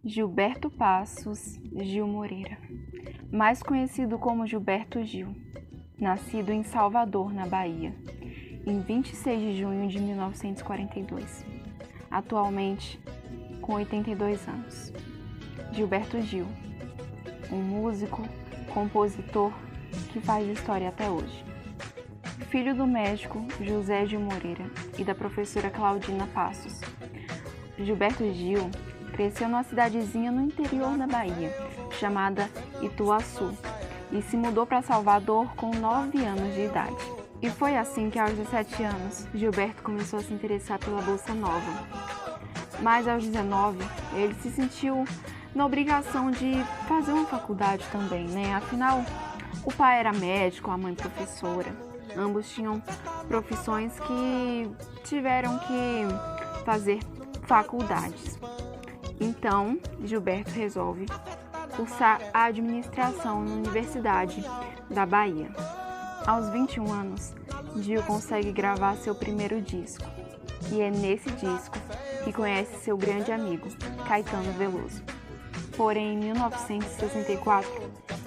Gilberto Passos Gil Moreira, mais conhecido como Gilberto Gil, nascido em Salvador, na Bahia, em 26 de junho de 1942, atualmente com 82 anos. Gilberto Gil, um músico, compositor que faz história até hoje. Filho do médico José Gil Moreira e da professora Claudina Passos, Gilberto Gil cresceu numa cidadezinha no interior da Bahia, chamada Ituaçu, e se mudou para Salvador com 9 anos de idade. E foi assim que, aos 17 anos, Gilberto começou a se interessar pela Bossa Nova. Mas, aos 19, ele se sentiu na obrigação de fazer uma faculdade também, né? Afinal, o pai era médico, a mãe professora. Ambos tinham profissões que tiveram que fazer faculdades. Então, Gilberto resolve cursar a administração na Universidade da Bahia. Aos 21 anos, Gil consegue gravar seu primeiro disco. E é nesse disco que conhece seu grande amigo, Caetano Veloso. Porém, em 1964,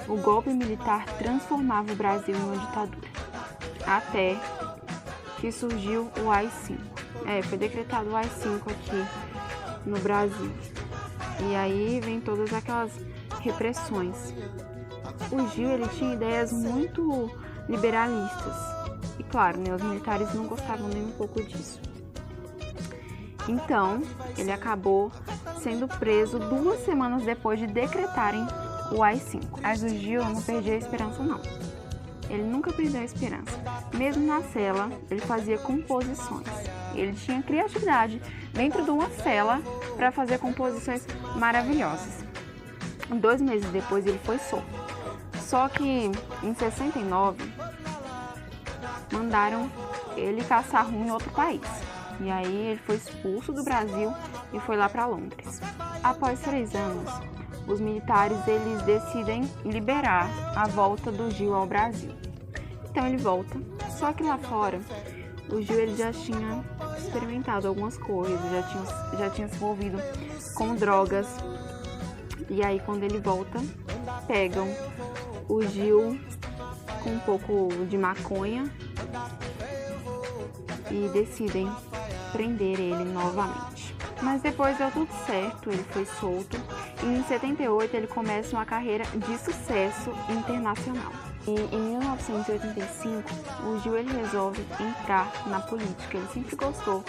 o golpe militar transformava o Brasil em uma ditadura. Até que surgiu o AI-5. Foi decretado o AI-5 aqui no Brasil. E aí vem todas aquelas repressões. O Gil, ele tinha ideias muito liberalistas. E claro, né, os militares não gostavam nem um pouco disso. Então, ele acabou sendo preso 2 semanas depois de decretarem o AI-5. Mas o Gil não perdia a esperança, não. Ele nunca perdeu a esperança. Mesmo na cela, ele fazia composições. Ele tinha criatividade dentro de uma cela para fazer composições maravilhosas. 2 meses depois, ele foi solto. Só que, em 69, mandaram ele caçar rumo em outro país. E aí, ele foi expulso do Brasil e foi lá para Londres. Após 3 anos, os militares eles decidem liberar a volta do Gil ao Brasil. Então ele volta, só que lá fora o Gil ele já tinha experimentado algumas coisas, já tinha se envolvido com drogas. E aí quando ele volta, pegam o Gil com um pouco de maconha e decidem prender ele novamente. Mas depois deu tudo certo, ele foi solto e em 78 ele começa uma carreira de sucesso internacional. E em 1985 o Gil ele resolve entrar na política, ele sempre gostou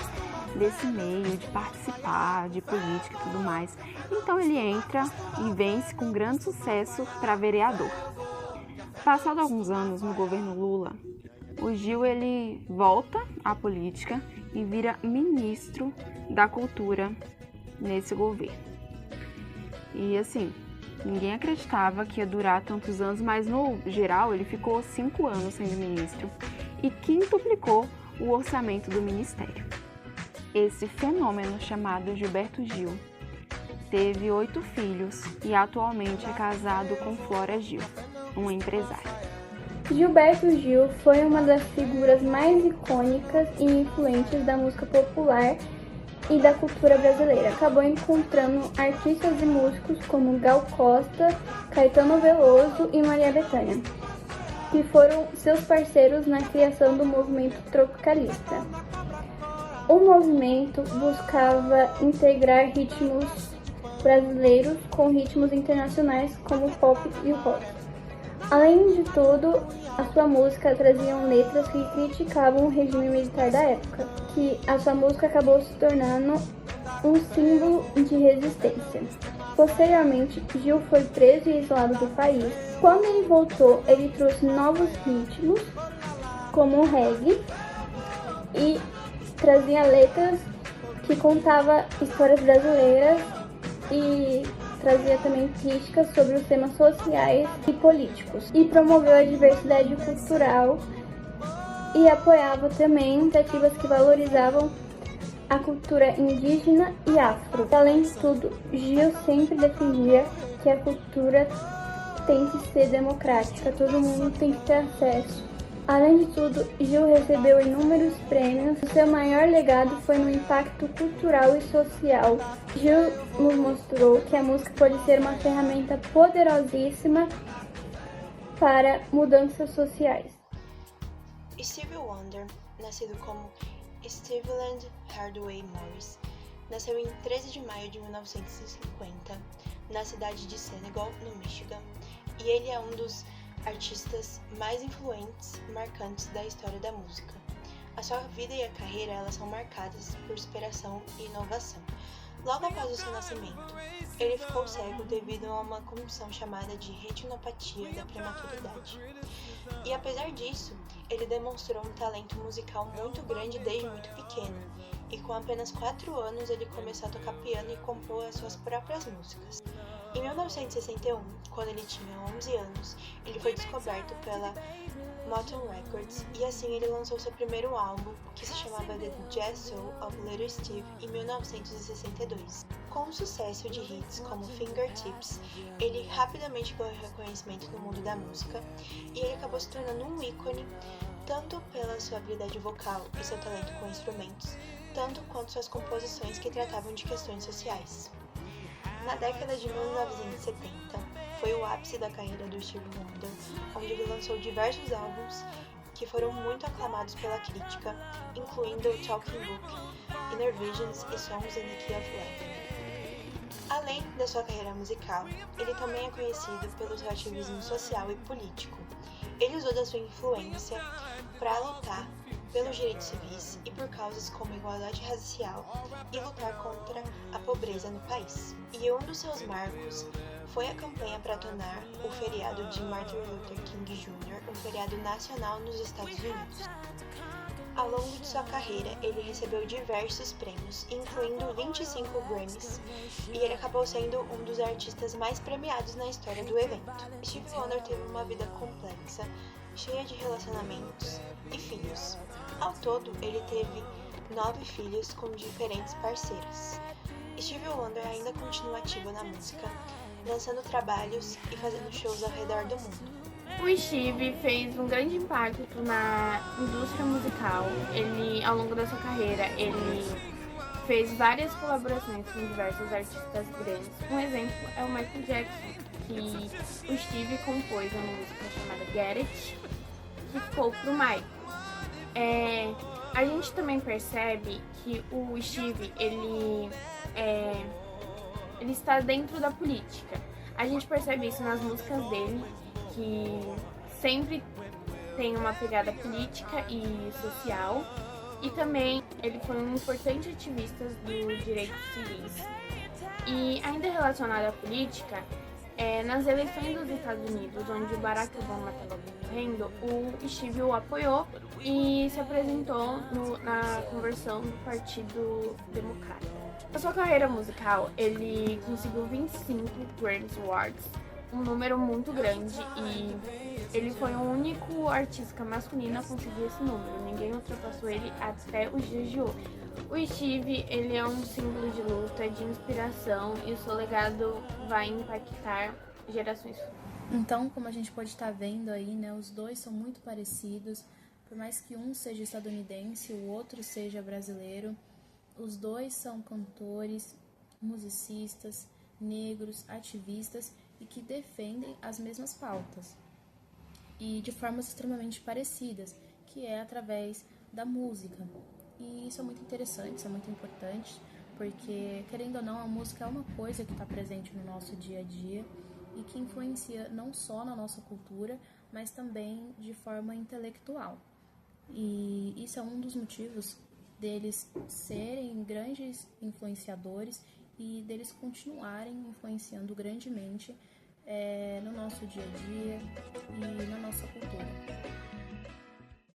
desse meio, de participar, de política e tudo mais. Então ele entra e vence com grande sucesso para vereador. Passado alguns anos no governo Lula, o Gil ele volta à política e vira ministro da Cultura nesse governo. E assim, ninguém acreditava que ia durar tantos anos, mas no geral ele ficou 5 anos sendo ministro e quintuplicou o orçamento do ministério. Esse fenômeno chamado Gilberto Gil teve 8 filhos e atualmente é casado com Flora Gil, uma empresária. Gilberto Gil foi uma das figuras mais icônicas e influentes da música popular e da cultura brasileira. Acabou encontrando artistas e músicos como Gal Costa, Caetano Veloso e Maria Bethânia, que foram seus parceiros na criação do movimento tropicalista. O movimento buscava integrar ritmos brasileiros com ritmos internacionais como o pop e o rock. Além de tudo, a sua música trazia letras que criticavam o regime militar da época, que a sua música acabou se tornando um símbolo de resistência. Posteriormente, Gil foi preso e isolado do país. Quando ele voltou, ele trouxe novos ritmos, como o reggae, e trazia letras que contavam histórias brasileiras e trazia também críticas sobre os temas sociais e políticos, e promoveu a diversidade cultural e apoiava também iniciativas que valorizavam a cultura indígena e afro. Além de tudo, Gil sempre defendia que a cultura tem que ser democrática, todo mundo tem que ter acesso Além de tudo, Gil recebeu inúmeros prêmios. O seu maior legado foi no impacto cultural e social. Gil nos mostrou que a música pode ser uma ferramenta poderosíssima para mudanças sociais. Stevie Wonder, nascido como Cleveland Hardaway Morris, nasceu em 13 de maio de 1950, na cidade de Senegal, no Michigan, e ele é um dos artistas mais influentes e marcantes da história da música. A sua vida e a carreira elas são marcadas por superação e inovação. Logo após o seu nascimento, ele ficou cego devido a uma condição chamada de retinopatia da prematuridade. E apesar disso, ele demonstrou um talento musical muito grande desde muito pequeno, e com apenas 4 anos ele começou a tocar piano e compor as suas próprias músicas. Em 1961, quando ele tinha 11 anos, ele foi descoberto pela Motown Records e assim ele lançou seu primeiro álbum, que se chamava The Jazz Soul of Little Steve, em 1962. Com o sucesso de hits como Fingertips, ele rapidamente ganhou reconhecimento no mundo da música e ele acabou se tornando um ícone tanto pela sua habilidade vocal e seu talento com instrumentos, tanto quanto suas composições que tratavam de questões sociais. Na década de 1970, foi o ápice da carreira do Stevie Wonder, onde ele lançou diversos álbuns que foram muito aclamados pela crítica, incluindo Talking Book, Inner Visions e Songs in the Key of Life. Além da sua carreira musical, ele também é conhecido pelo seu ativismo social e político. Ele usou da sua influência para lutar pelos direitos civis e por causas como igualdade racial e lutar contra a pobreza no país. E um dos seus marcos foi a campanha para tornar o feriado de Martin Luther King Jr. um feriado nacional nos Estados Unidos. Ao longo de sua carreira, ele recebeu diversos prêmios, incluindo 25 Grammys, e ele acabou sendo um dos artistas mais premiados na história do evento. Stevie Wonder teve uma vida complexa, cheia de relacionamentos e filhos. Ao todo, ele teve 9 filhos com diferentes parceiras. Stevie Wonder ainda continua ativo na música, lançando trabalhos e fazendo shows ao redor do mundo. O Stevie fez um grande impacto na indústria musical. Ele, ao longo da sua carreira, ele fez várias colaborações com diversos artistas grandes. Um exemplo é o Michael Jackson, que o Stevie compôs uma música chamada Get It, que ficou pro Michael. A gente também percebe que o Stevie, ele está dentro da política. A gente percebe isso nas músicas dele, que sempre tem uma pegada política e social. E também ele foi um importante ativista dos direitos civis. E ainda relacionado à política, nas eleições dos Estados Unidos, onde o Barack Obama estava concorrendo, o Stevie o apoiou e se apresentou na conversão do Partido Democrata. Na sua carreira musical, ele conseguiu 25 Grammy Awards, um número muito grande, e ele foi o único artista masculino a conseguir esse número. Ninguém ultrapassou ele até os dias de hoje. O Stevie, ele é um símbolo de luta, de inspiração, e o seu legado vai impactar gerações futuras. Então, como a gente pode estar vendo aí, né, os dois são muito parecidos. Por mais que um seja estadunidense, o outro seja brasileiro, os dois são cantores, musicistas, negros, ativistas e que defendem as mesmas pautas. E de formas extremamente parecidas, que é através da música. E isso é muito interessante, isso é muito importante, porque, querendo ou não, a música é uma coisa que está presente no nosso dia a dia e que influencia não só na nossa cultura, mas também de forma intelectual. E isso é um dos motivos deles serem grandes influenciadores e deles continuarem influenciando grandemente no nosso dia a dia e na nossa cultura.